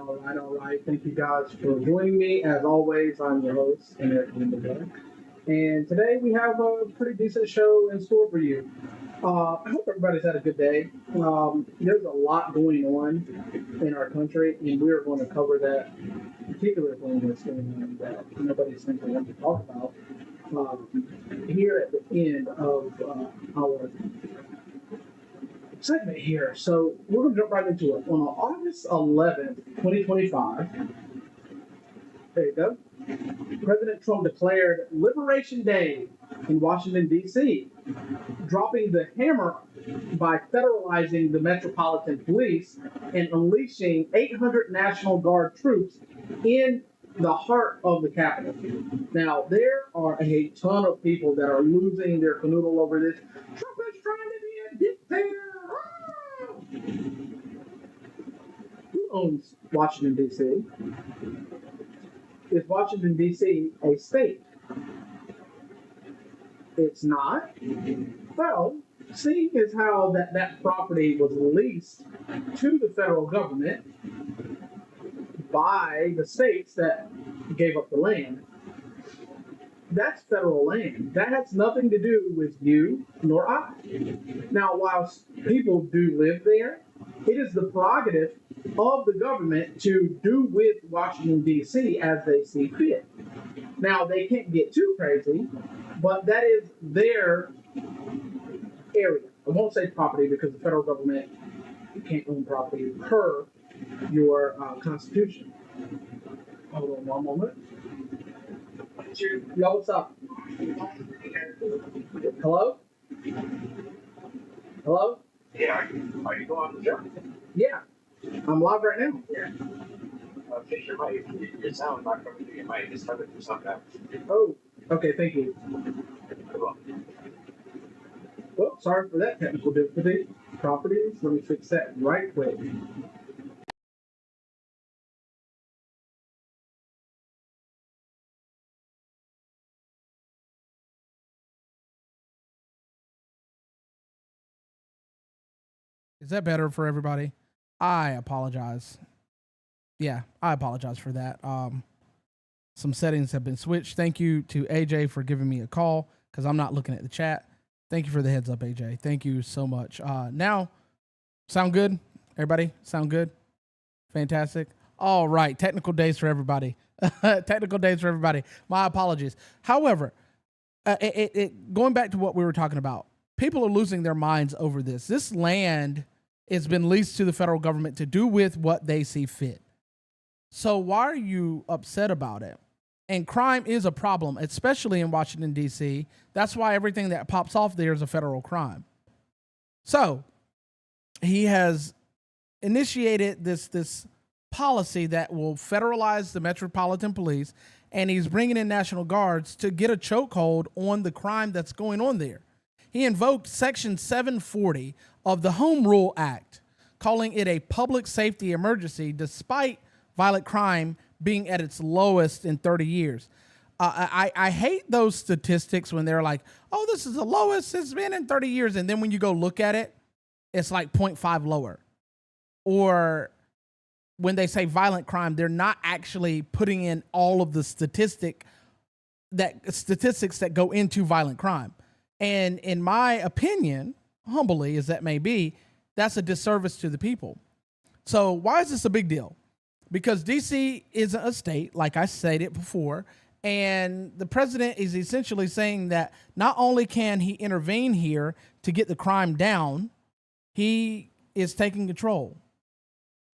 All right. Thank you guys for joining me. As always, I'm your host, Eric Lindenberg. And today we have a pretty decent show in store for you. I hope everybody's had a good day. There's a lot going on in our country, and we're going to cover that particular thing that's going on that nobody seems to want to talk about here at the end of our segment here. So we're going to jump right into it. On August 11th, 2025, there you go, President Trump declared Liberation Day in Washington, D.C., dropping the hammer by federalizing the Metropolitan Police and unleashing 800 National Guard troops in the heart of the Capitol. Now, there are a ton of people that are losing their canoodle over this. Trump is trying to be a dictator. Who owns Washington, D.C.? Is Washington, D.C. a state? It's not. Well, seeing as how that property was leased to the federal government by the states that gave up the land, that's federal land. That has nothing to do with you nor I. Now, while people do live there, it is the prerogative of the government to do with Washington, D.C. as they see fit. Now, they can't get too crazy, but that is their area. I won't say property because the federal government can't own property per your Constitution. Hold on one moment. Yo, what's up? Hello? Hello? Yeah, are you going on the show? Yeah, I'm live right now. Yeah. Fix your mic. Your sound not coming through your mic. It's coming through something else. Oh, okay, thank you. Cool. Well, sorry for that technical difficulty. Properties, let me fix that right quick. Is that better for everybody? I apologize. Yeah, I apologize for that. Some settings have been switched. Thank you to AJ for giving me a call because I'm not looking at the chat. Thank you for the heads up, AJ. Thank you so much. Now, sound good? Everybody, sound good? Fantastic. All right, technical days for everybody. Technical days for everybody. My apologies. However, going back to what we were talking about, people are losing their minds over this. This land has been leased to the federal government to do with what they see fit. So why are you upset about it? And crime is a problem, especially in Washington, D.C. That's why everything that pops off there is a federal crime. So he has initiated this policy that will federalize the Metropolitan Police, and he's bringing in National Guards to get a chokehold on the crime that's going on there. He invoked Section 740 of the Home Rule Act, calling it a public safety emergency despite violent crime being at its lowest in 30 years. I hate those statistics when they're like, oh, this is the lowest it's been in 30 years. And then when you go look at it, it's like 0.5 lower. Or when they say violent crime, they're not actually putting in all of the statistics that go into violent crime. And in my opinion, humbly as that may be, that's a disservice to the people. So why is this a big deal? Because DC isn't a state, like I stated before, and the president is essentially saying that not only can he intervene here to get the crime down, he is taking control,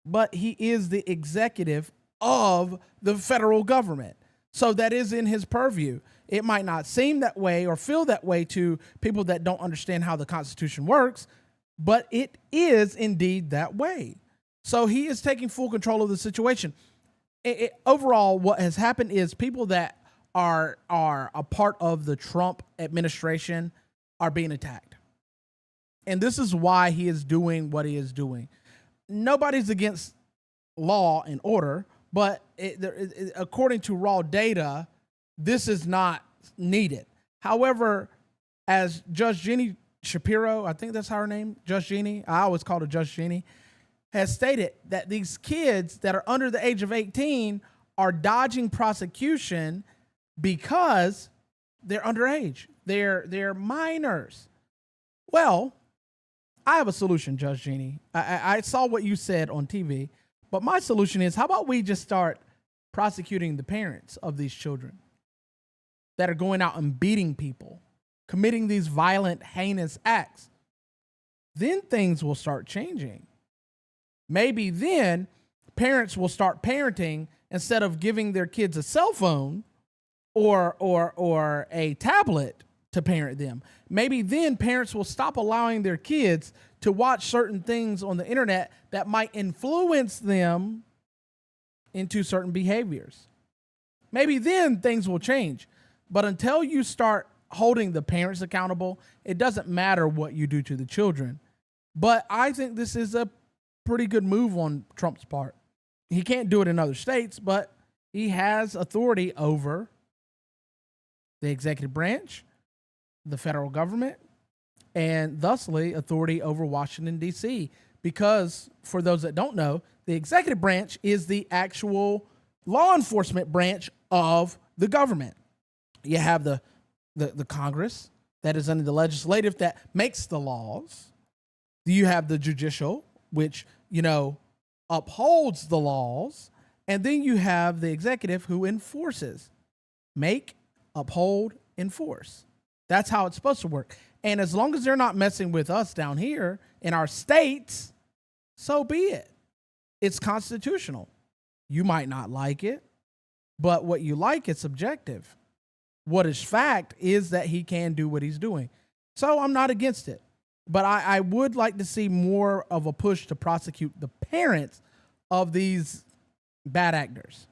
but he is the executive of the federal government. So that is in his purview. It might not seem that way or feel that way to people that don't understand how the Constitution works, but it is indeed that way. So he is taking full control of the situation. Overall, what has happened is people that are a part of the Trump administration are being attacked. And this is why he is doing what he is doing. Nobody's against law and order, but according to raw data, this is not needed. However, as Judge Jeannie Shapiro, I think that's her name, Judge Jeannie, I always called her Judge Jeannie, has stated that these kids that are under the age of 18 are dodging prosecution because they're underage. They're minors. Well, I have a solution, Judge Jeannie. I saw what you said on TV, but my solution is, how about we just start prosecuting the parents of these children that are going out and beating people, committing these violent, heinous acts? Then things will start changing. Maybe then parents will start parenting instead of giving their kids a cell phone or a tablet to parent them. Maybe then parents will stop allowing their kids to watch certain things on the internet that might influence them into certain behaviors. Maybe then things will change. But until you start holding the parents accountable, it doesn't matter what you do to the children. But I think this is a pretty good move on Trump's part. He can't do it in other states, but he has authority over the executive branch, the federal government, and thusly authority over Washington, D.C. Because for those that don't know, the executive branch is the actual law enforcement branch of the government. You have the Congress that is under the legislative that makes the laws. You have the judicial, which, upholds the laws. And then you have the executive who enforces. Make, uphold, enforce. That's how it's supposed to work. And as long as they're not messing with us down here in our states, so be it. It's constitutional. You might not like it, but what you like is subjective. What is fact is that he can do what he's doing. So I'm not against it. But I would like to see more of a push to prosecute the parents of these bad actors,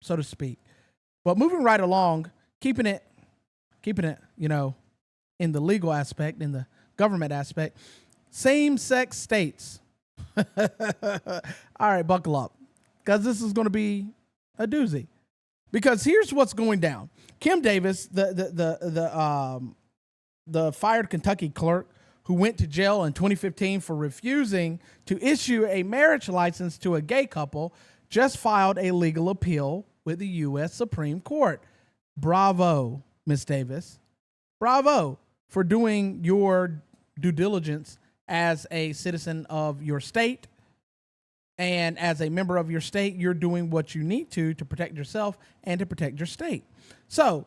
so to speak. But moving right along, keeping it, in the legal aspect, in the government aspect, same-sex states. All right, buckle up, because this is going to be a doozy. Because here's what's going down. Kim Davis, the fired Kentucky clerk who went to jail in 2015 for refusing to issue a marriage license to a gay couple, just filed a legal appeal with the U.S. Supreme Court. Bravo, Miss Davis. Bravo for doing your due diligence as a citizen of your state. And as a member of your state, you're doing what you need to protect yourself and to protect your state. So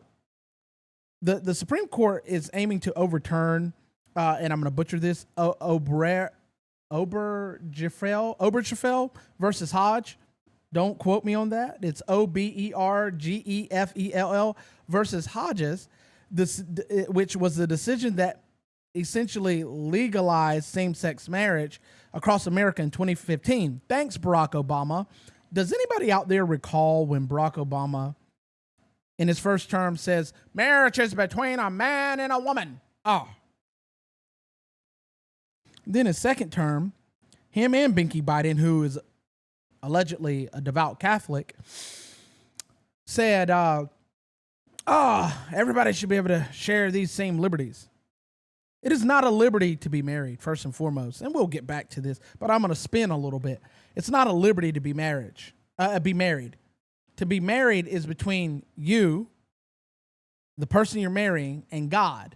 the Supreme Court is aiming to overturn, and I'm going to butcher this, Obergefell versus Hodge. Don't quote me on that. It's Obergefell versus Hodges, which was the decision that essentially legalized same-sex marriage across America in 2015. Thanks, Barack Obama. Does anybody out there recall when Barack Obama, in his first term, says, marriage is between a man and a woman? Oh. Then his second term, him and Binky Biden, who is allegedly a devout Catholic, said, everybody should be able to share these same liberties. It is not a liberty to be married, first and foremost. And we'll get back to this, but I'm going to spin a little bit. It's not a liberty to be married. To be married is between you, the person you're marrying, and God.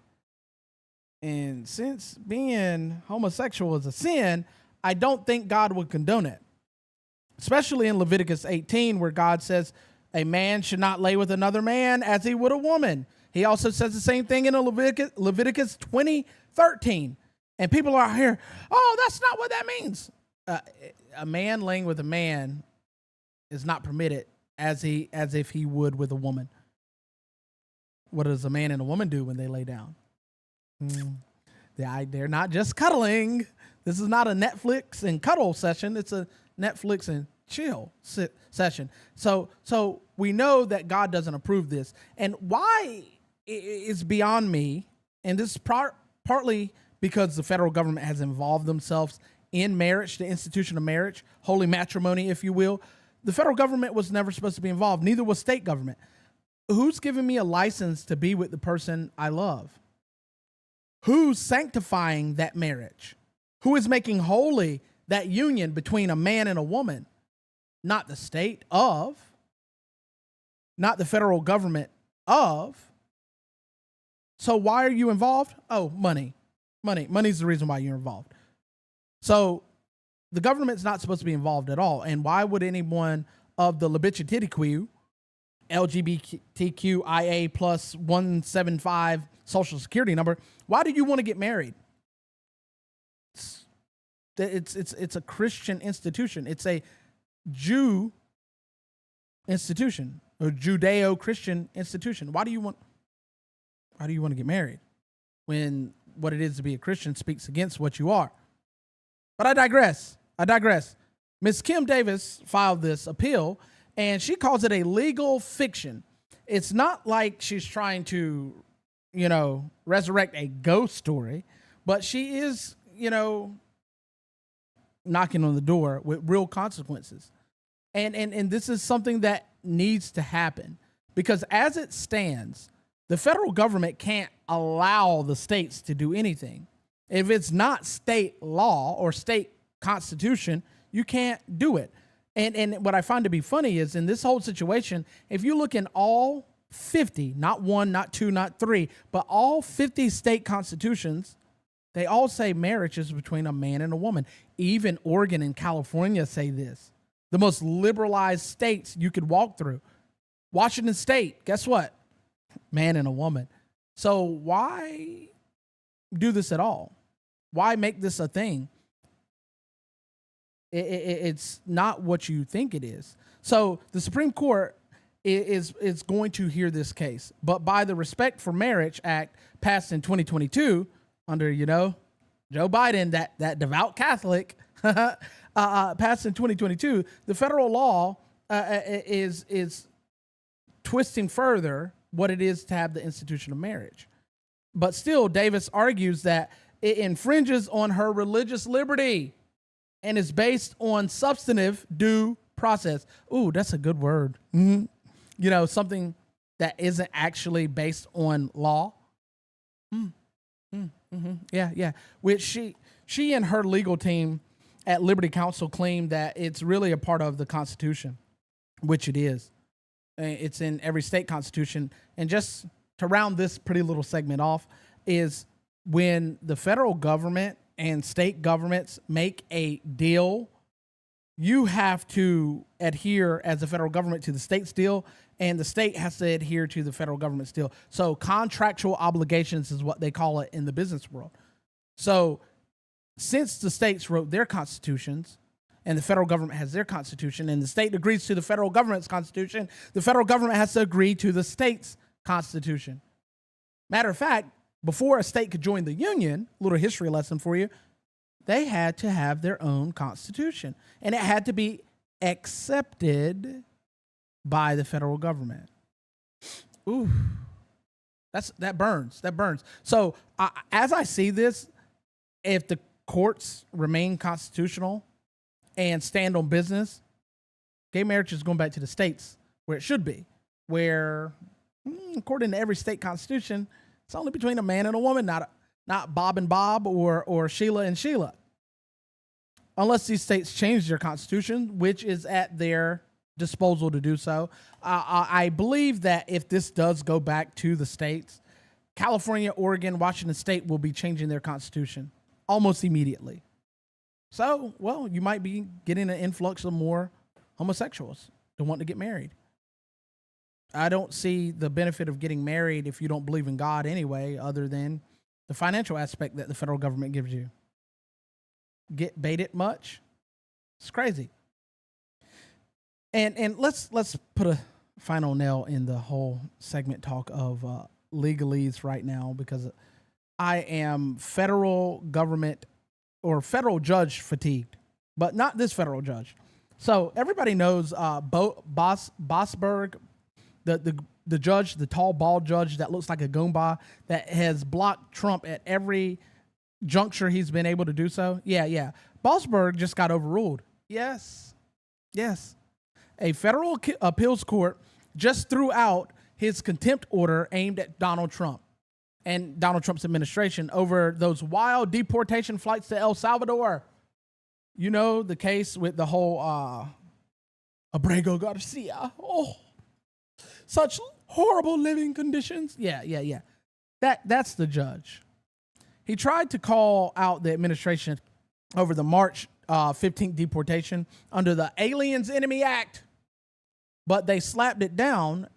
And since being homosexual is a sin, I don't think God would condone it. Especially in Leviticus 18, where God says a man should not lay with another man as he would a woman. He also says the same thing in Leviticus 20:13. And people are here, that's not what that means. A man laying with a man is not permitted as if he would with a woman. What does a man and a woman do when they lay down? They're not just cuddling. This is not a Netflix and cuddle session. It's a Netflix and chill session. So we know that God doesn't approve this. And why is beyond me, and this is partly because the federal government has involved themselves in marriage, the institution of marriage, holy matrimony, if you will. The federal government was never supposed to be involved. Neither was state government. Who's giving me a license to be with the person I love? Who's sanctifying that marriage? Who is making holy that union between a man and a woman, not the state of, not the federal government of. So why are you involved? Oh, money. Money's the reason why you're involved. So the government's not supposed to be involved at all. And why would anyone of the LGBTQ, LGBTQIA plus 175 social security number, why do you want to get married? It's a Christian institution. It's a Jew institution, or Judeo-Christian institution. Why do you want to get married when what it is to be a Christian speaks against what you are? But I digress. Ms. Kim Davis filed this appeal, and she calls it a legal fiction. It's not like she's trying to, resurrect a ghost story, but she is, knocking on the door with real consequences. And this is something that needs to happen, because as it stands, the federal government can't allow the states to do anything. If it's not state law or state constitution, you can't do it. And what I find to be funny is, in this whole situation, if you look in all 50, not one, not two, not three, but all 50 state constitutions, they all say marriage is between a man and a woman. Even Oregon and California say this. The most liberalized states you could walk through. Washington State, guess what? Man and a woman. So why do this at all? Why make this a thing? It's not what you think it is. So the Supreme Court is going to hear this case. But by the Respect for Marriage Act passed in 2022 under, Joe Biden, that devout Catholic, passed in 2022, the federal law is twisting further what it is to have the institution of marriage. But still, Davis argues that it infringes on her religious liberty and is based on substantive due process. Ooh, that's a good word. Mm-hmm. Something that isn't actually based on law. Mm-hmm. Yeah. Which she and her legal team at Liberty Counsel claim that it's really a part of the Constitution, which it is. It's in every state constitution. And just to round this pretty little segment off, is when the federal government and state governments make a deal, you have to adhere as the federal government to the state's deal, and the state has to adhere to the federal government's deal. So contractual obligations is what they call it in the business world. So since the states wrote their constitutions, and the federal government has their constitution, and the state agrees to the federal government's constitution, the federal government has to agree to the state's constitution. Matter of fact, before a state could join the union, a little history lesson for you, they had to have their own constitution, and it had to be accepted by the federal government. Ooh, that burns. So as I see this, if the courts remain constitutional and stand on business, gay marriage is going back to the states where it should be, where, according to every state constitution, it's only between a man and a woman, not Bob and Bob or Sheila and Sheila. Unless these states change their constitution, which is at their disposal to do so. I believe that if this does go back to the states, California, Oregon, Washington State will be changing their constitution almost immediately. So, well, you might be getting an influx of more homosexuals to want to get married. I don't see the benefit of getting married if you don't believe in God anyway, other than the financial aspect that the federal government gives you. Get baited much? It's crazy. And let's put a final nail in the whole segment talk of legalese right now, because I am federal government or federal judge fatigued, but not this federal judge. So everybody knows Bossberg, the judge, the tall, bald judge that looks like a Goomba that has blocked Trump at every juncture he's been able to do so. Yeah. Bossberg just got overruled. Yes. A federal appeals court just threw out his contempt order aimed at Donald Trump and Donald Trump's administration over those wild deportation flights to El Salvador. You know the case with the whole Abrego Garcia. Oh, such horrible living conditions. Yeah. That's the judge. He tried to call out the administration over the March 15th deportation under the Aliens Enemy Act, but they slapped it down,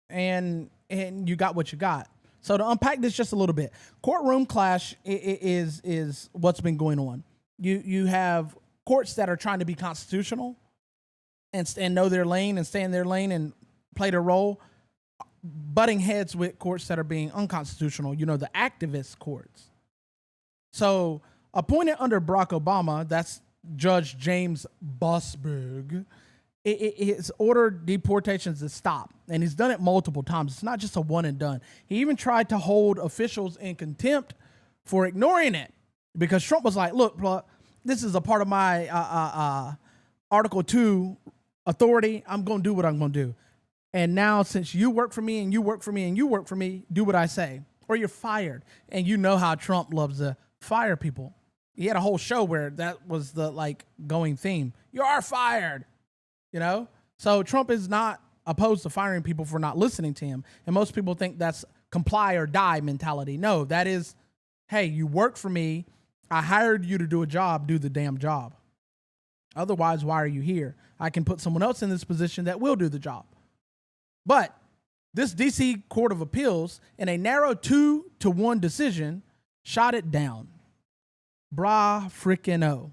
and you got what you got. So to unpack this just a little bit, courtroom clash is what's been going on. You have courts that are trying to be constitutional and know their lane and stay in their lane and play their role, butting heads with courts that are being unconstitutional, the activist courts. So appointed under Barack Obama, that's Judge James Busberg, it's ordered deportations to stop. And he's done it multiple times. It's not just a one and done. He even tried to hold officials in contempt for ignoring it, because Trump was like, look, this is a part of my Article 2 authority. I'm going to do what I'm going to do. And now, since you work for me and you work for me and you work for me, do what I say, or you're fired. And you know how Trump loves to fire people. He had a whole show where that was the going theme. You are fired, So Trump is not opposed to firing people for not listening to him. And most people think that's comply or die mentality. No, that is, hey, you work for me. I hired you to do a job. Do the damn job. Otherwise, why are you here? I can put someone else in this position that will do the job. But this D.C. Court of Appeals, in a narrow 2-1 decision, shot it down. Brah frickin' oh.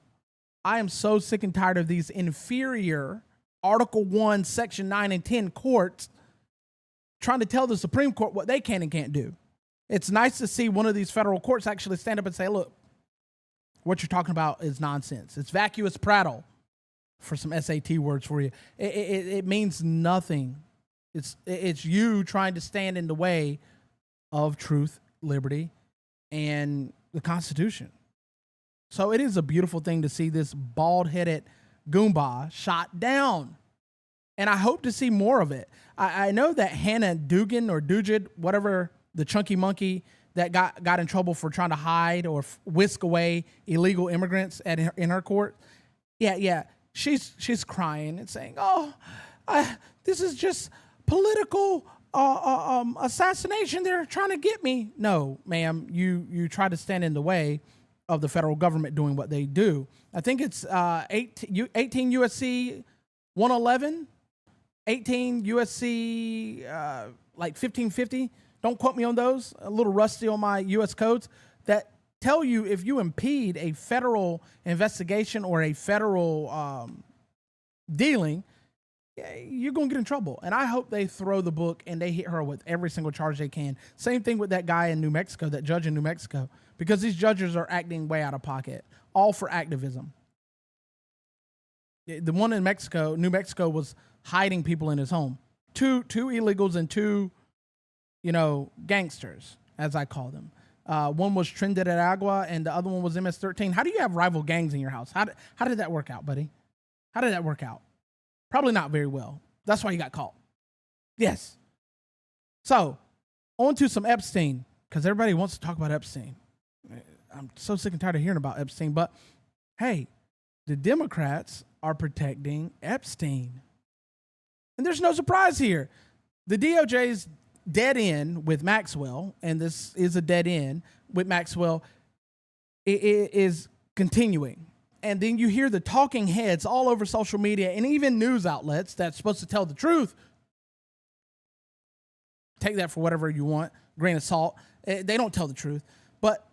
I am so sick and tired of these inferior Article 1, Section 9 and 10 courts trying to tell the Supreme Court what they can and can't do. It's nice to see one of these federal courts actually stand up and say, look, what you're talking about is nonsense. It's vacuous prattle, for some SAT words for you. It means nothing. It's you trying to stand in the way of truth, liberty, and the Constitution. So it is a beautiful thing to see this bald-headed Goomba shot down. And I hope to see more of it. I know that Hannah Dugan or Dugid, whatever, the chunky monkey that got in trouble for trying to hide or whisk away illegal immigrants in her court. Yeah. She's crying and saying, this is just political assassination. They're trying to get me. No, ma'am, you try to stand in the way of the federal government doing what they do. I think it's 18 USC 111, 18 USC 1550. Don't quote me on those. A little rusty on my U.S. codes that tell you if you impede a federal investigation or a federal dealing, you're going to get in trouble. And I hope they throw the book and they hit her with every single charge they can. Same thing with that guy in New Mexico, that judge in New Mexico, because these judges are acting way out of pocket, all for activism. The one in Mexico, New Mexico, was hiding people in his home. Two illegals and two, gangsters, as I call them. One was Trinidad and the other one was MS-13. How do you have rival gangs in your house? How did that work out, buddy? How did that work out? Probably not very well. That's why you got caught. Yes. So, on to some Epstein, because everybody wants to talk about Epstein. I'm so sick and tired of hearing about Epstein, but hey, the Democrats are protecting Epstein. And there's no surprise here. The DOJ's dead end with Maxwell, and this is a dead end with Maxwell, it is continuing. And then you hear the talking heads all over social media and even news outlets that's supposed to tell the truth. Take that for whatever you want, grain of salt. They don't tell the truth. But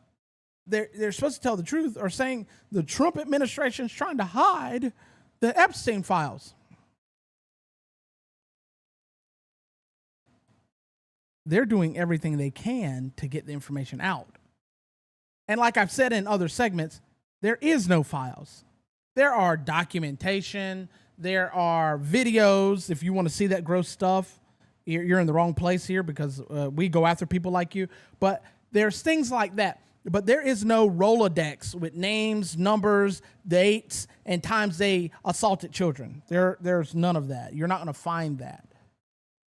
they're supposed to tell the truth, or saying the Trump administration is trying to hide the Epstein files. They're doing everything they can to get the information out. And like I've said in other segments, there is no files. There are documentation. There are videos. If you want to see that gross stuff, you're in the wrong place here, because we go after people like you. But there's things like that. But there is no Rolodex with names, numbers, dates, and times they assaulted children. There's none of that. You're not going to find that.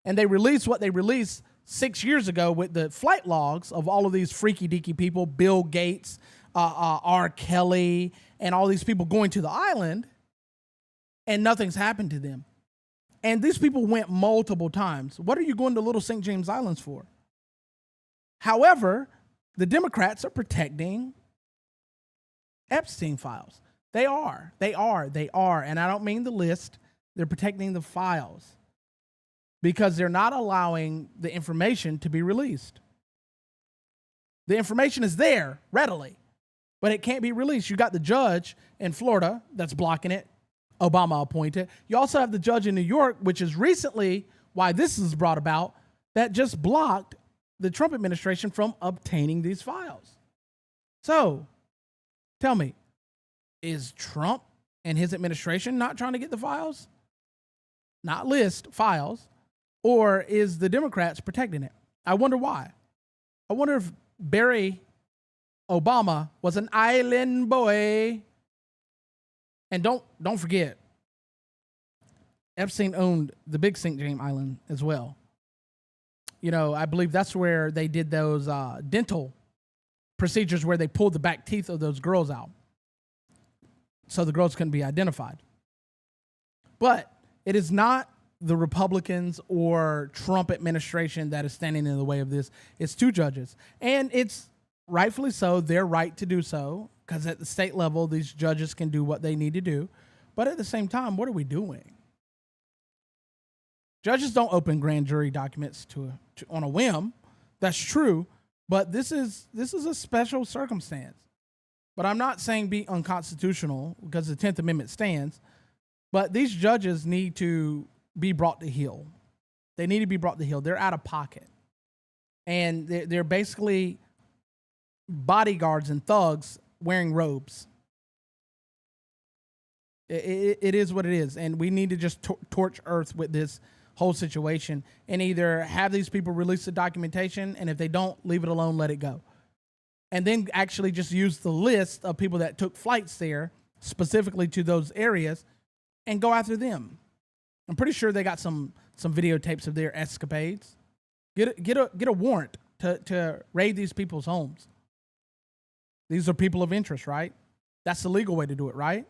And they released what they released 6 years ago with the flight logs of all of these freaky deaky people, Bill Gates, R. Kelly, and all these people going to the island, and nothing's happened to them. And these people went multiple times. What are you going to Little St. James Islands for? However, the Democrats are protecting Epstein files. They are. And I don't mean the list. They're protecting the files because they're not allowing the information to be released. The information is there readily, but it can't be released. You got the judge in Florida that's blocking it, Obama appointed. You also have the judge in New York, which is recently why this is brought about, that just blocked the Trump administration from obtaining these files. So, tell me, is Trump and his administration not trying to get the files? Not list, files. Or is the Democrats protecting it? I wonder why. I wonder if Barry Obama was an island boy. And don't forget, Epstein owned the big St. James Island as well. You know, I believe that's where they did those dental procedures where they pulled the back teeth of those girls out so the girls couldn't be identified. But it is not the Republicans or Trump administration that is standing in the way of this. It's two judges. And it's rightfully so, their right to do so, because at the state level, these judges can do what they need to do. But at the same time, what are we doing? Judges don't open grand jury documents on a whim. That's true. But this is a special circumstance. But I'm not saying be unconstitutional because the 10th Amendment stands. But these judges need to be brought to heel. They need to be brought to heel. They're out of pocket. And they're basically bodyguards and thugs wearing robes. It is what it is. And we need to just torch Earth with this whole situation and either have these people release the documentation, and if they don't, leave it alone, let it go. And then actually just use the list of people that took flights there specifically to those areas and go after them. I'm pretty sure they got some videotapes of their escapades. Get a warrant to raid these people's homes. These are people of interest, right? That's the legal way to do it, right?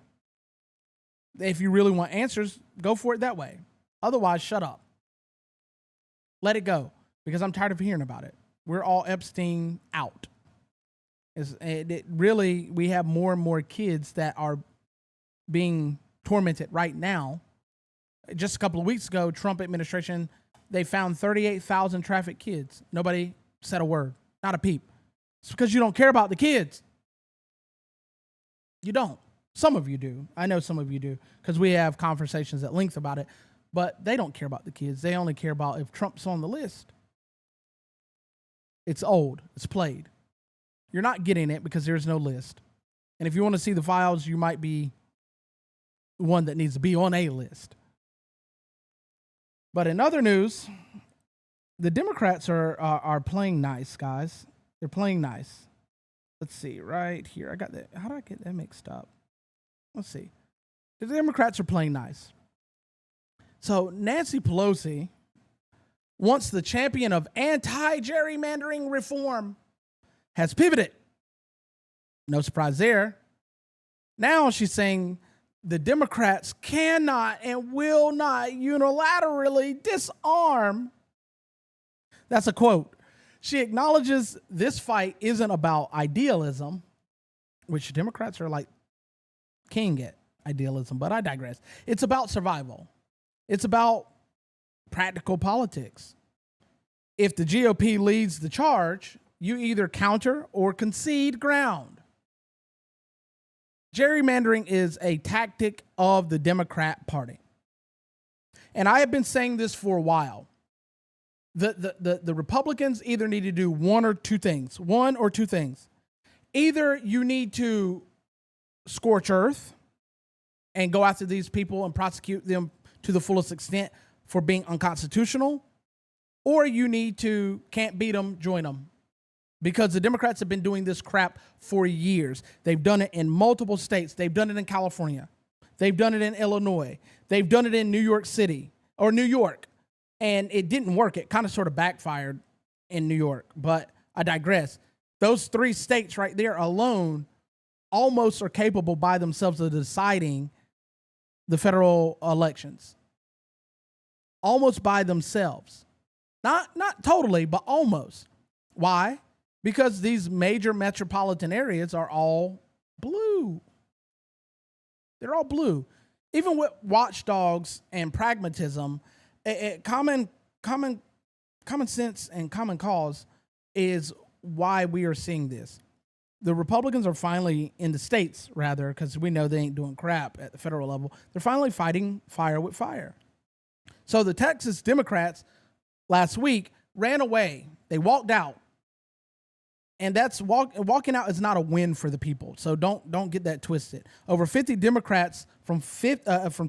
If you really want answers, go for it that way. Otherwise, shut up. Let it go, because I'm tired of hearing about it. We're all Epstein out. Really, we have more and more kids that are being tormented right now. Just a couple of weeks ago, Trump administration, they found 38,000 trafficked kids. Nobody said a word, not a peep. It's because you don't care about the kids. You don't. Some of you do. I know some of you do, because we have conversations at length about it. But they don't care about the kids. They only care about if Trump's on the list. It's old. It's played. You're not getting it because there's no list. And if you want to see the files, you might be one that needs to be on a list. But in other news, the Democrats are playing nice, guys. They're playing nice. Let's see, right here. I got that. How did I get that mixed up? Let's see. The Democrats are playing nice. So Nancy Pelosi, once the champion of anti-gerrymandering reform, has pivoted. No surprise there. Now she's saying the Democrats cannot and will not unilaterally disarm. That's a quote. She acknowledges this fight isn't about idealism, which Democrats are like king at idealism, but I digress. It's about survival. It's about practical politics. If the GOP leads the charge, you either counter or concede ground. Gerrymandering is a tactic of the Democrat Party. And I have been saying this for a while. The Republicans either need to do one or two things. Either you need to scorch earth and go after these people and prosecute them to the fullest extent for being unconstitutional, or you need to can't beat them, join them. Because the Democrats have been doing this crap for years. They've done it in multiple states. They've done it in California. They've done it in Illinois. They've done it in New York City or New York. And it didn't work. It kind of sort of backfired in New York. But I digress. Those three states right there alone almost are capable by themselves of deciding the federal elections. Almost by themselves. Not totally, but almost. Why? Because these major metropolitan areas are all blue. They're all blue. Even with watchdogs and pragmatism, common sense and common cause is why we are seeing this. The Republicans are finally, in the states rather, because we know they ain't doing crap at the federal level, they're finally fighting fire with fire. So the Texas Democrats last week ran away. They walked out. And that's walking out is not a win for the people. So don't get that twisted. Over 50 Democrats from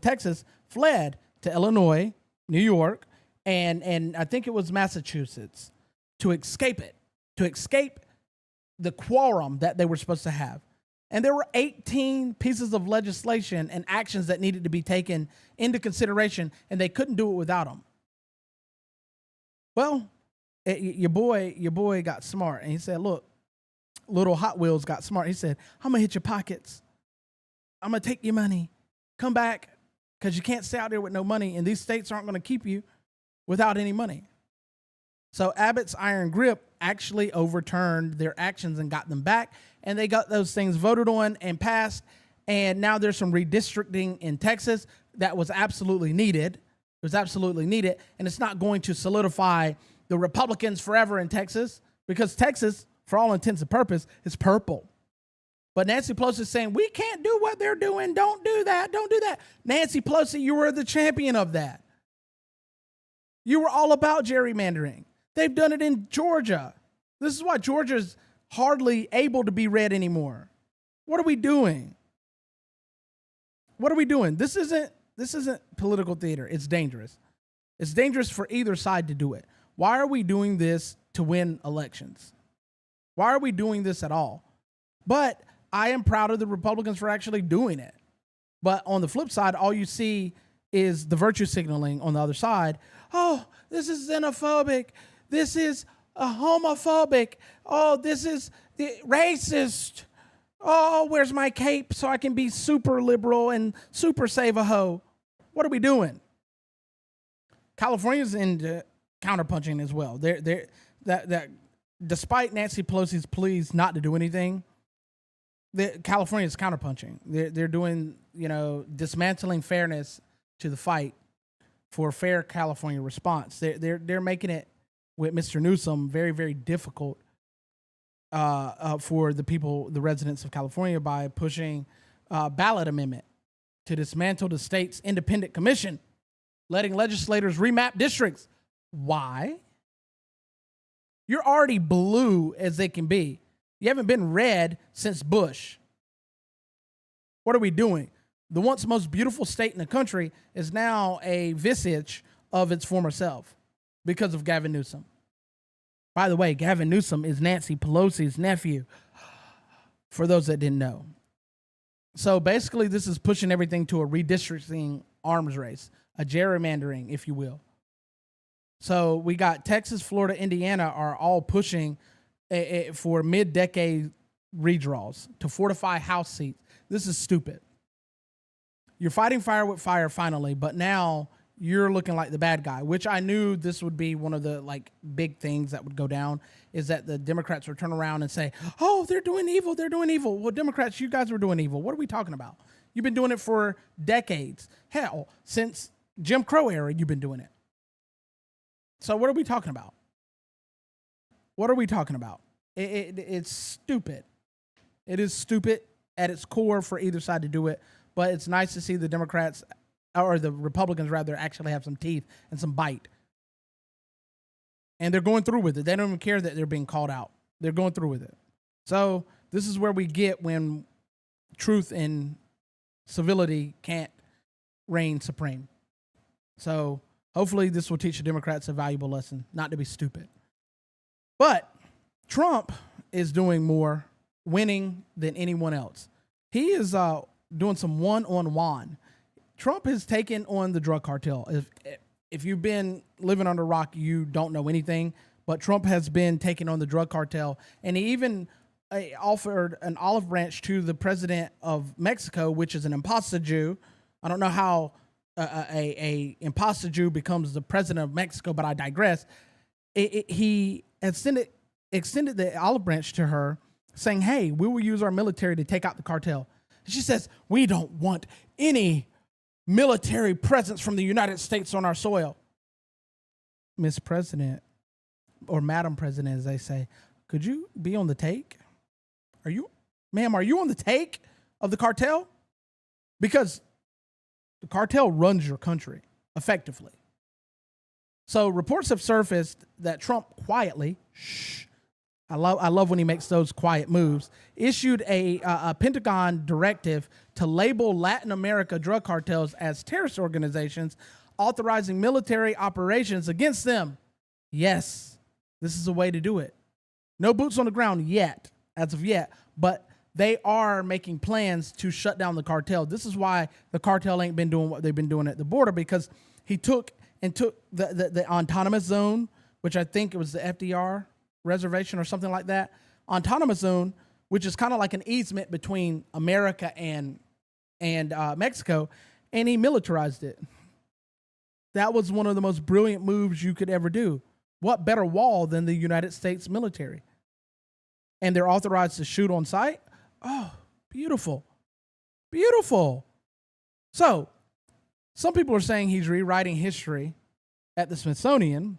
Texas fled to Illinois, New York, and I think it was Massachusetts to escape it, to escape the quorum that they were supposed to have. And there were 18 pieces of legislation and actions that needed to be taken into consideration, and they couldn't do it without them. Well, your boy got smart, and he said, look, little Hot Wheels got smart. He said, I'm going to hit your pockets. I'm going to take your money. Come back, because you can't stay out there with no money, and these states aren't going to keep you without any money. So Abbott's iron grip actually overturned their actions and got them back, and they got those things voted on and passed, and now there's some redistricting in Texas that was absolutely needed. It was absolutely needed, and it's not going to solidify the Republicans forever in Texas, because Texas, for all intents and purposes, is purple. But Nancy Pelosi is saying, we can't do what they're doing. Don't do that. Don't do that. Nancy Pelosi, you were the champion of that. You were all about gerrymandering. They've done it in Georgia. This is why Georgia's hardly able to be red anymore. What are we doing? What are we doing? This isn't political theater. It's dangerous. It's dangerous for either side to do it. Why are we doing this to win elections? Why are we doing this at all? But I am proud of the Republicans for actually doing it. But on the flip side, all you see is the virtue signaling on the other side. Oh, this is xenophobic. This is homophobic. Oh, this is racist. Oh, where's my cape so I can be super liberal and super save a hoe? What are we doing? California's into counterpunching as well. That despite Nancy Pelosi's pleas not to do anything, California's counterpunching. They're doing, dismantling fairness to the fight for a fair California response. They're making it with Mr. Newsom very, very difficult for the residents of California by pushing a ballot amendment to dismantle the state's independent commission, letting legislators remap districts. Why? You're already blue as they can be. You haven't been red since Bush. What are we doing? The once most beautiful state in the country is now a visage of its former self because of Gavin Newsom. By the way, Gavin Newsom is Nancy Pelosi's nephew, for those that didn't know. So basically, this is pushing everything to a redistricting arms race, a gerrymandering, if you will. So we got Texas, Florida, Indiana are all pushing for mid-decade redraws to fortify House seats. This is stupid. You're fighting fire with fire finally, but now you're looking like the bad guy, which I knew this would be one of the big things that would go down, is that the Democrats would turn around and say, oh, they're doing evil, they're doing evil. Well, Democrats, you guys were doing evil. What are we talking about? You've been doing it for decades. Hell, since Jim Crow era, you've been doing it. So what are we talking about? What are we talking about? It's stupid. It is stupid at its core for either side to do it, but it's nice to see the Democrats, or the Republicans rather, actually have some teeth and some bite. And they're going through with it. They don't even care that they're being called out. They're going through with it. So this is where we get when truth and civility can't reign supreme. So hopefully this will teach the Democrats a valuable lesson, not to be stupid. But Trump is doing more winning than anyone else. He is doing some one-on-one. Trump has taken on the drug cartel. If you've been living under a rock, you don't know anything, but Trump has been taking on the drug cartel, and he even offered an olive branch to the president of Mexico, which is an imposter Jew. I don't know how a imposter Jew becomes the president of Mexico, but I digress. He extended the olive branch to her, saying, "Hey, we will use our military to take out the cartel." She says, "We don't want any military presence from the United States on our soil." Miss President, or Madam President, as they say, could you be on the take? Are you on the take of the cartel? Because the cartel runs your country effectively. So reports have surfaced that Trump quietly, I love when he makes those quiet moves, issued a Pentagon directive to label Latin America drug cartels as terrorist organizations, authorizing military operations against them. Yes, this is a way to do it. No boots on the ground yet, as of yet, but they are making plans to shut down the cartel. This is why the cartel ain't been doing what they've been doing at the border, because he took the autonomous zone, which I think it was the FDR reservation or something like that, autonomous zone, which is kind of like an easement between America and Mexico, and he militarized it. That was one of the most brilliant moves you could ever do. What better wall than the United States military? And they're authorized to shoot on sight. Oh, beautiful. Beautiful. So, some people are saying he's rewriting history at the Smithsonian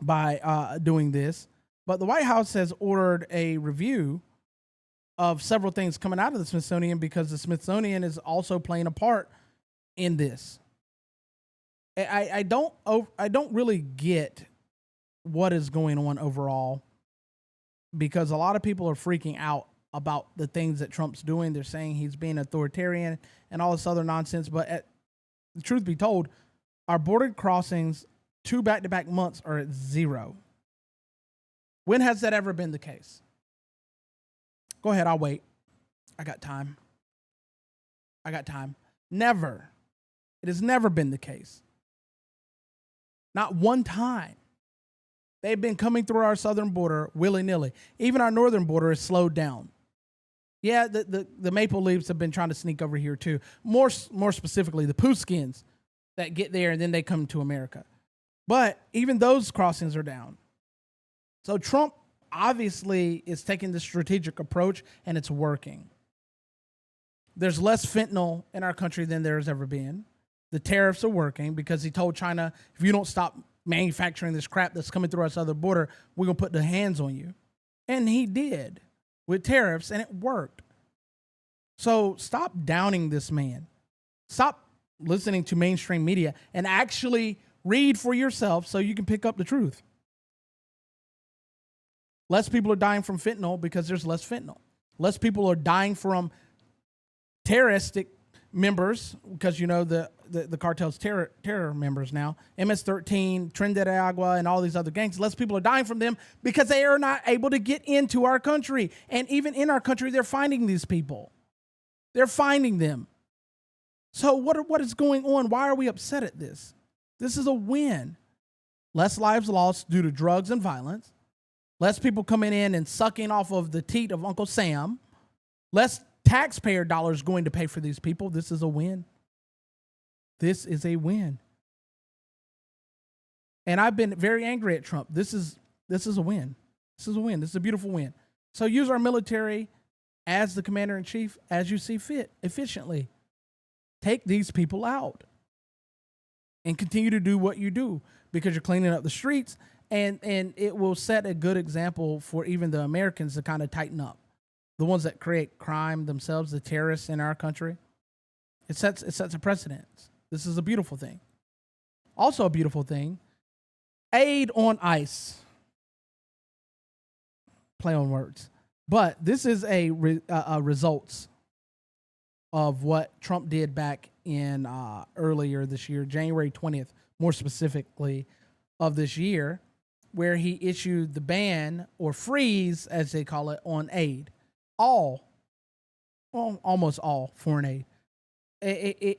by doing this, but the White House has ordered a review of several things coming out of the Smithsonian because the Smithsonian is also playing a part in this. I don't really get what is going on overall, because a lot of people are freaking out about the things that Trump's doing. They're saying he's being authoritarian and all this other nonsense. But the truth be told, our border crossings 2 back-to-back months are at 0. When has that ever been the case? Go ahead, I'll wait. I got time. Never. It has never been the case. Not one time. They've been coming through our southern border willy-nilly. Even our northern border is slowed down. Yeah, the maple leaves have been trying to sneak over here too. More specifically, the Pooskins that get there and then they come to America. But even those crossings are down. So Trump obviously is taking the strategic approach, and it's working. There's less fentanyl in our country than there's ever been. The tariffs are working because he told China, if you don't stop manufacturing this crap that's coming through our southern border, we're going to put the hands on you. And he did with tariffs, and it worked. So stop downing this man. Stop listening to mainstream media and actually read for yourself so you can pick up the truth. Less people are dying from fentanyl because there's less fentanyl. Less people are dying from terroristic members because, you know, the cartel's terror members now. MS-13, Tren de Agua, and all these other gangs. Less people are dying from them because they are not able to get into our country. And even in our country, they're finding these people. They're finding them. So what is going on? Why are we upset at this? This is a win. Less lives lost due to drugs and violence. Less people coming in and sucking off of the teat of Uncle Sam. Less taxpayer dollars going to pay for these people. This is a win. This is a win. And I've been very angry at Trump. This is a win. This is a win. This is a beautiful win. So use our military as the commander-in-chief as you see fit, efficiently. Take these people out and continue to do what you do because you're cleaning up the streets, and it will set a good example for even the Americans to kind of tighten up. The ones that create crime themselves, the terrorists in our country. It sets a precedent. This is a beautiful thing. Also a beautiful thing, aid on ice. Play on words. But this is a results of what Trump did back in earlier this year, January 20th, more specifically of this year, where he issued the ban or freeze, as they call it, on aid. Almost all foreign aid.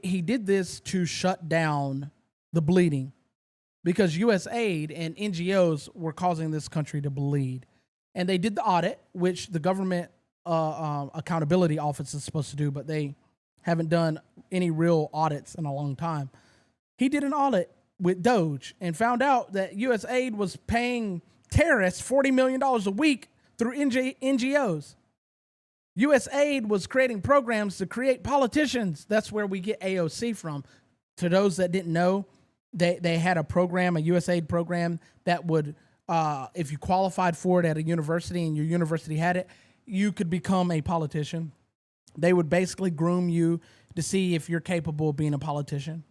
He did this to shut down the bleeding because U.S. aid and NGOs were causing this country to bleed. And they did the audit, which the government accountability office is supposed to do, but they haven't done any real audits in a long time. He did an audit with Doge and found out that U.S. aid was paying terrorists $40 million a week through NGOs. U.S. aid was creating programs to create politicians. That's where we get AOC from. To those that didn't know, they had a program, a U.S. aid program, that would, if you qualified for it at a university and your university had it, you could become a politician. They would basically groom you to see if you're capable of being a politician.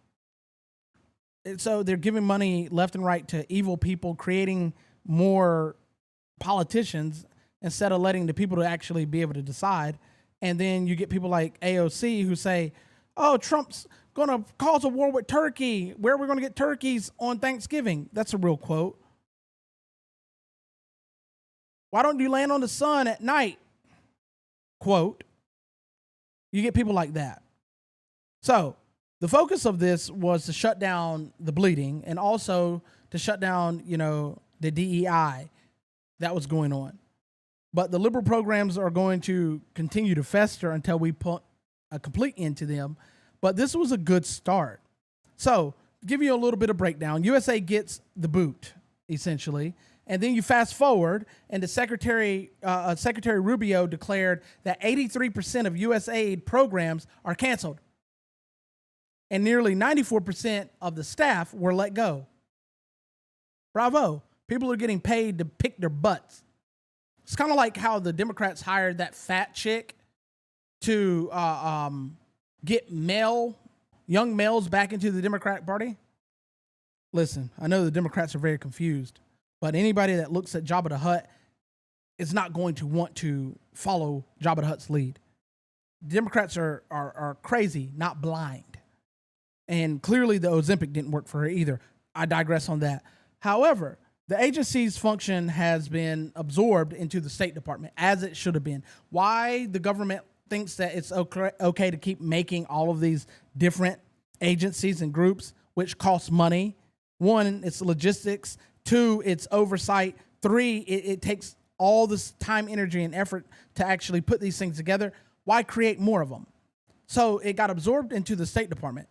And so they're giving money left and right to evil people, creating more politicians instead of letting the people to actually be able to decide. And then you get people like AOC who say, oh, Trump's going to cause a war with Turkey. Where are we going to get turkeys on Thanksgiving? That's a real quote. Why don't you land on the sun at night? Quote. You get people like that. So the focus of this was to shut down the bleeding and also to shut down, the DEI that was going on. But the liberal programs are going to continue to fester until we put a complete end to them. But this was a good start. So, give you a little bit of breakdown. USA gets the boot, essentially. And then you fast forward, and the Secretary Rubio declared that 83% of U.S. aid programs are canceled. And nearly 94% of the staff were let go. Bravo. People are getting paid to pick their butts. It's kind of like how the Democrats hired that fat chick to get young males back into the Democratic Party. Listen, I know the Democrats are very confused, but anybody that looks at Jabba the Hutt is not going to want to follow Jabba the Hutt's lead. Democrats are crazy, not blind. And clearly the Ozempic didn't work for her either. I digress on that. However, the agency's function has been absorbed into the State Department, as it should have been. Why the government thinks that it's okay to keep making all of these different agencies and groups, which cost money. One, it's logistics. Two, it's oversight. Three, it takes all this time, energy, and effort to actually put these things together. Why create more of them? So it got absorbed into the State Department.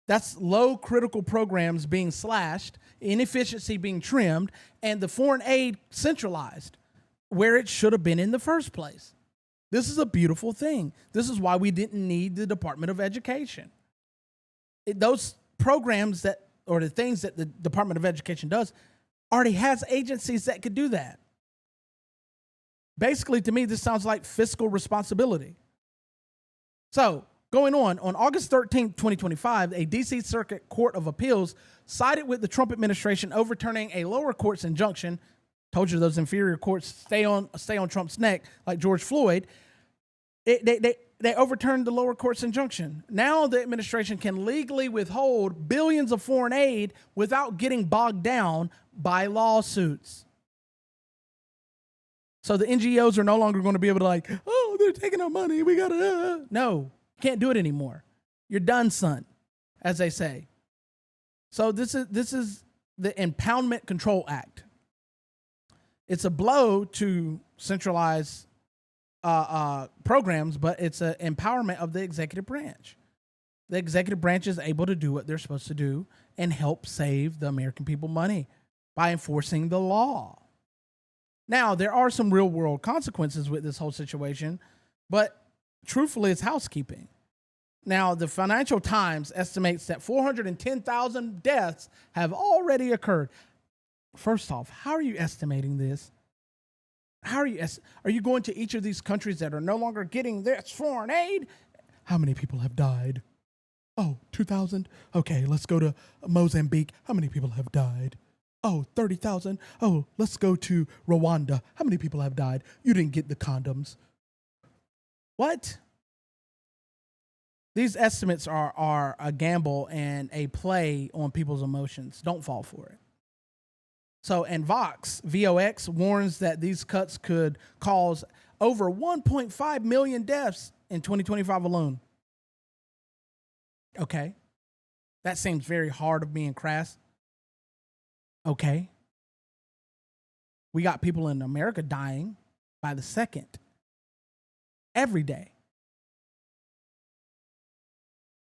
That's low critical programs being slashed, inefficiency being trimmed, and the foreign aid centralized where it should have been in the first place. This is a beautiful thing. This is why we didn't need the Department of Education. Those programs or the things that the Department of Education does already has agencies that could do that. Basically, to me, this sounds like fiscal responsibility. So, going on August 13th, 2025, a D.C. Circuit Court of Appeals sided with the Trump administration, overturning a lower court's injunction. Told you those inferior courts stay on Trump's neck, like George Floyd. They overturned the lower court's injunction. Now the administration can legally withhold billions of foreign aid without getting bogged down by lawsuits. So the NGOs are no longer going to be able to they're taking our money. We got to. No. Can't do it anymore. You're done, son, as they say. So this is the Impoundment Control Act. It's a blow to centralize programs, but it's an empowerment of the executive branch. The executive branch is able to do what they're supposed to do and help save the American people money by enforcing the law. Now, there are some real world consequences with this whole situation, but truthfully, it's housekeeping. Now, the Financial Times estimates that 410,000 deaths have already occurred. First off, how are you estimating this? Are you going to each of these countries that are no longer getting this foreign aid? How many people have died? Oh, 2,000? Okay, let's go to Mozambique. How many people have died? Oh, 30,000? Oh, let's go to Rwanda. How many people have died? You didn't get the condoms. What? These estimates are a gamble and a play on people's emotions. Don't fall for it. So, and VOX warns that these cuts could cause over 1.5 million deaths in 2025 alone. Okay. That seems very hard of being crass. Okay. We got people in America dying by the second every day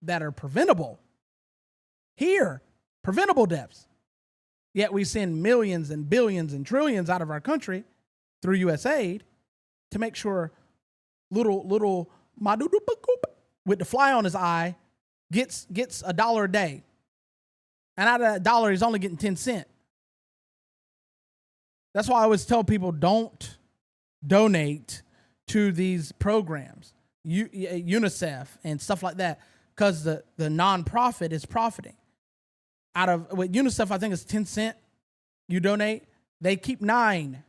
that are preventable. Here, preventable deaths. Yet we send millions and billions and trillions out of our country through U.S. aid to make sure little with the fly on his eye gets $1 a day. And out of $1, he's only getting 10 cents. That's why I always tell people, don't donate to these programs, UNICEF and stuff like that, because the nonprofit is profiting. Out of with UNICEF, I think it's 10 cents you donate. They keep 9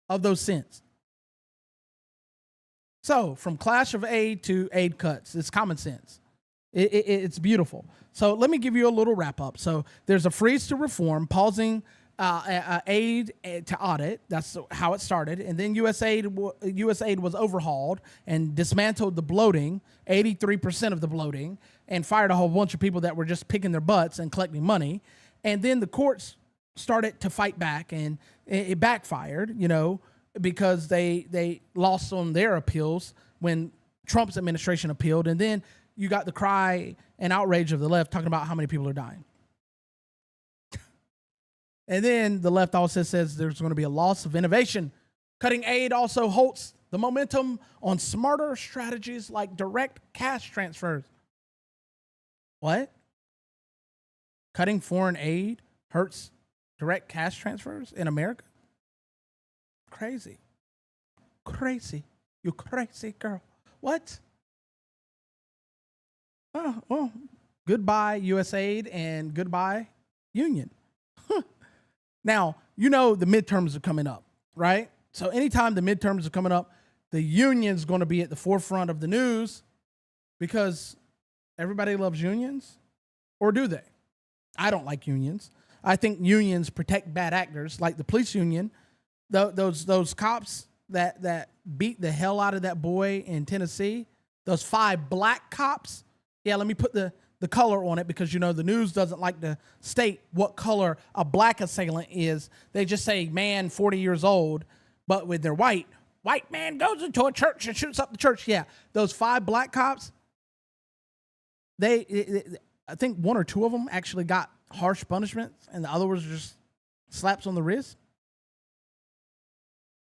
of those cents. So from clash of aid to aid cuts, it's common sense. It's beautiful. So let me give you a little wrap up. So there's a freeze to reform, pausing aid to audit. That's how it started. And then USAID was overhauled and dismantled the bloating, 83% of the bloating, and fired a whole bunch of people that were just picking their butts and collecting money. And then the courts started to fight back, and it backfired, because they lost on their appeals when Trump's administration appealed. And then you got the cry and outrage of the left talking about how many people are dying. And then the left also says there's going to be a loss of innovation. Cutting aid also halts the momentum on smarter strategies like direct cash transfers. What? Cutting foreign aid hurts direct cash transfers in America? Crazy. You crazy girl. What? Oh, well, goodbye USAID and goodbye Union. Now, the midterms are coming up, right? So anytime the midterms are coming up, the union's going to be at the forefront of the news because everybody loves unions, or do they? I don't like unions. I think unions protect bad actors, like the police union. Those cops that beat the hell out of that boy in Tennessee, those 5 black cops. Yeah, let me put the color on it because, the news doesn't like to state what color a black assailant is. They just say, man, 40 years old, but with their white man goes into a church and shoots up the church. Yeah, those 5 black cops, I think 1 or 2 of them actually got harsh punishments, and the other was just slaps on the wrist.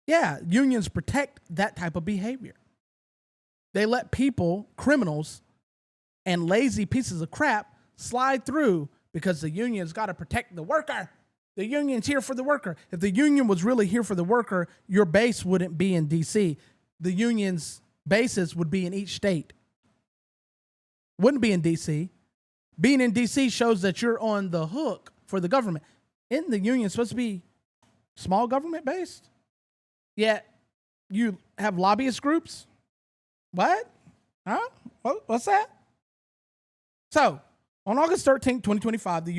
Yeah, unions protect that type of behavior. They let criminals, and lazy pieces of crap slide through because the union's got to protect the worker. The union's here for the worker. If the union was really here for the worker, your base wouldn't be in D.C. The union's bases would be in each state. Wouldn't be in D.C. Being in D.C. shows that you're on the hook for the government. Isn't the union supposed to be small government based? Yet you have lobbyist groups? What? Huh? What's that? So, on August 13th, 2025, the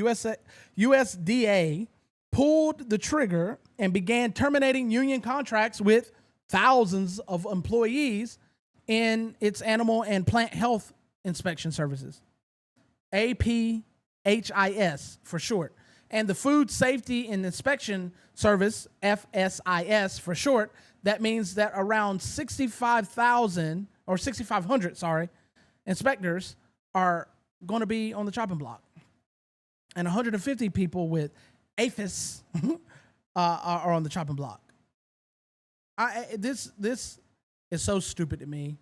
USDA pulled the trigger and began terminating union contracts with thousands of employees in its animal and plant health inspection services, APHIS for short, and the Food Safety and Inspection Service, FSIS for short. That means that around 6,500, inspectors are going to be on the chopping block, and 150 people with APHIS are on the chopping block. This is so stupid to me.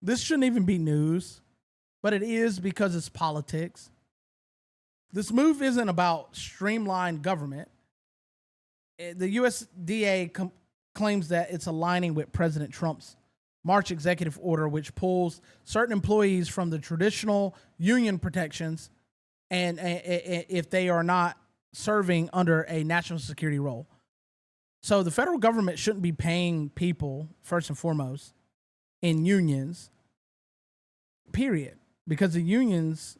This shouldn't even be news, but it is because it's politics. This move isn't about streamlined government. The USDA claims that it's aligning with President Trump's March executive order, which pulls certain employees from the traditional union protections and if they are not serving under a national security role. So the federal government shouldn't be paying people, first and foremost, in unions, period, because the unions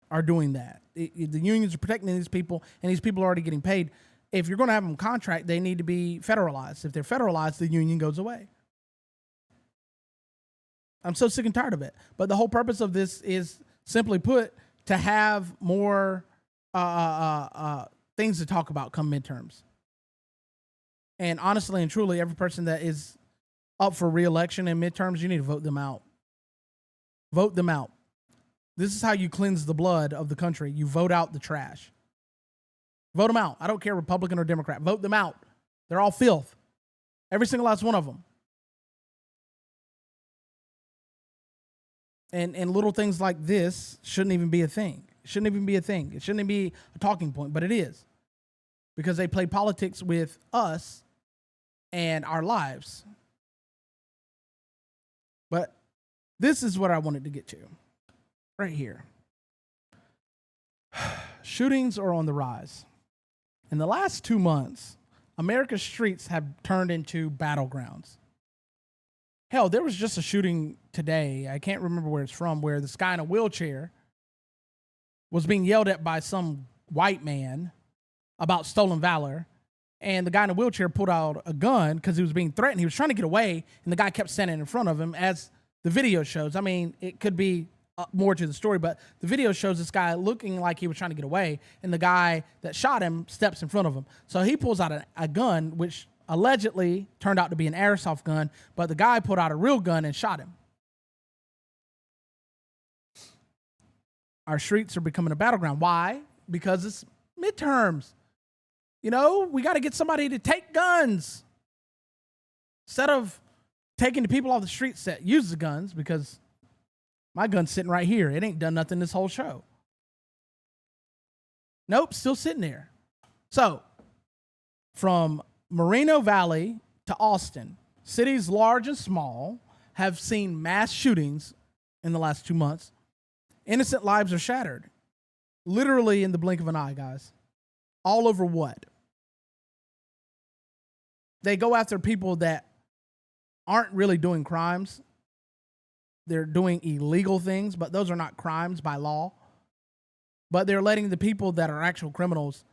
are doing that. The unions are protecting these people, and these people are already getting paid. If you're going to have them contract, they need to be federalized. If they're federalized, the union goes away. I'm so sick and tired of it. But the whole purpose of this is, simply put, to have more things to talk about come midterms. And honestly and truly, every person that is up for re-election and midterms, you need to vote them out. Vote them out. This is how you cleanse the blood of the country. You vote out the trash. Vote them out. I don't care, Republican or Democrat. Vote them out. They're all filth. Every single last one of them. And little things like this shouldn't even be a thing. It shouldn't even be a thing. It shouldn't even be a talking point, but it is. Because they play politics with us and our lives. But this is what I wanted to get to. Right here. Shootings are on the rise. In the last 2 months, America's streets have turned into battlegrounds. Hell, there was just a shooting today, I can't remember where it's from, where this guy in a wheelchair was being yelled at by some white man about stolen valor. And the guy in a wheelchair pulled out a gun because he was being threatened. He was trying to get away, and the guy kept standing in front of him, as the video shows. I mean, it could be more to the story, but the video shows this guy looking like he was trying to get away, and the guy that shot him steps in front of him. So he pulls out a gun, which allegedly turned out to be an airsoft gun, but the guy pulled out a real gun and shot him. Our streets are becoming a battleground. Why? Because it's midterms. You know, we got to get somebody to take guns instead of taking the people off the streets that use the guns, because my gun's sitting right here. It ain't done nothing this whole show. Nope, still sitting there. So, from Moreno Valley to Austin, cities large and small have seen mass shootings in the last 2 months. Innocent lives are shattered. Literally in the blink of an eye, guys. All over what? They go after people that aren't really doing crimes. They're doing illegal things, but those are not crimes by law. But they're letting the people that are actual criminals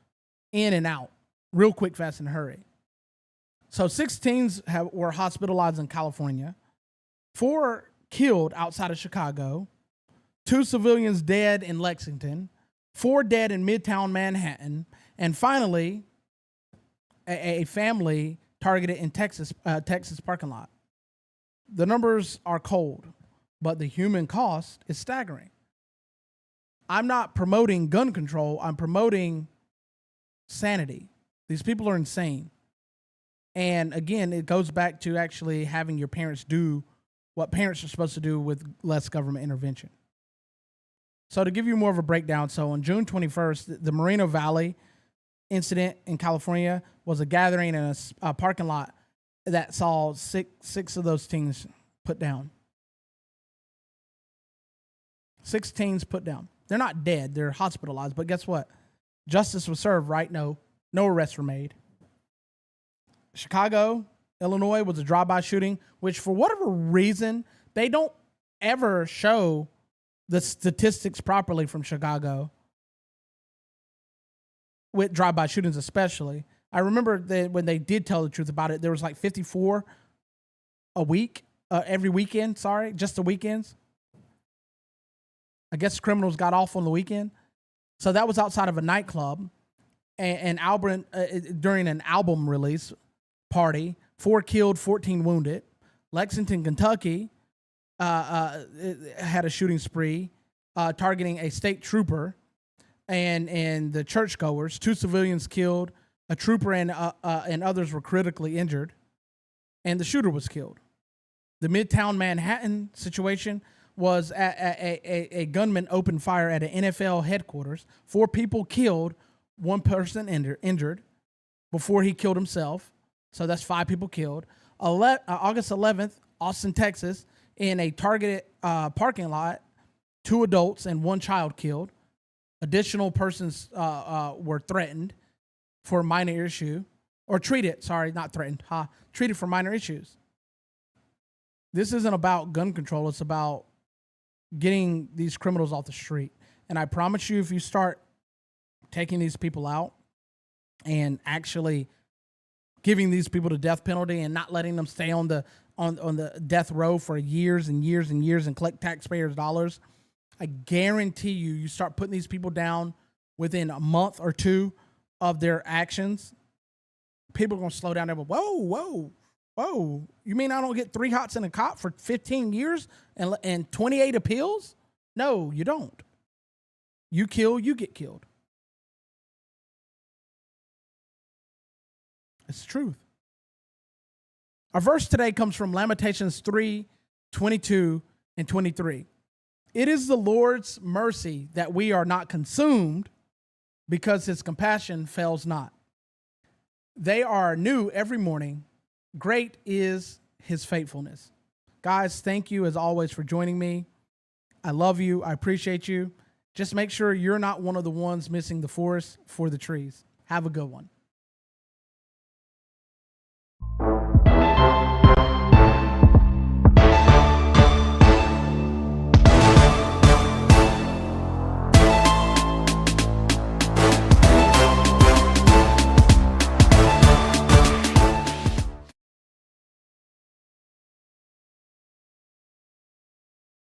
in and out real quick, fast, and hurry. So 6 teens were hospitalized in California, 4 killed outside of Chicago, 2 civilians dead in Lexington, 4 dead in Midtown Manhattan, and finally, a family targeted in Texas parking lot. The numbers are cold, but the human cost is staggering. I'm not promoting gun control. I'm promoting sanity. These people are insane. And again, it goes back to actually having your parents do what parents are supposed to do with less government intervention. So to give you more of a breakdown, so on June 21st, the Moreno Valley incident in California was a gathering in a parking lot that saw six of those teens put down. 6 teens put down. They're not dead. They're hospitalized. But guess what? Justice was served, right? No arrests were made. Chicago, Illinois was a drive-by shooting, which for whatever reason, they don't ever show the statistics properly from Chicago with drive-by shootings especially. I remember that when they did tell the truth about it, there was like 54 a week, every weekend, just the weekends. I guess criminals got off on the weekend. So that was outside of a nightclub and during an album release party. 4 killed, 14 wounded. Lexington, Kentucky had a shooting spree targeting a state trooper and the churchgoers. 2 civilians killed, a trooper and others were critically injured, and the shooter was killed. The Midtown Manhattan situation was a gunman opened fire at an NFL headquarters. 4 people killed, 1 person injured before he killed himself. So that's 5 people killed. August 11th, Austin, Texas, in a targeted parking lot, 2 adults and 1 child killed. Additional persons were threatened for a minor issue, or treated, not threatened, treated for minor issues. This isn't about gun control. It's about getting these criminals off the street. And I promise you, if you start taking these people out and actually giving these people the death penalty and not letting them stay on the death row for years and years and years and collect taxpayers' dollars, I guarantee you start putting these people down within a month or 2 of their actions, people are going to slow down. They're like, whoa. You mean I don't get 3 hots in a cop for 15 years and 28 appeals? No, you don't. You kill, you get killed. It's the truth. Our verse today comes from Lamentations 3:22 and 23. It is the Lord's mercy that we are not consumed, because his compassion fails not. They are new every morning. Great is his faithfulness. Guys, thank you as always for joining me. I love you. I appreciate you. Just make sure you're not one of the ones missing the forest for the trees. Have a good one.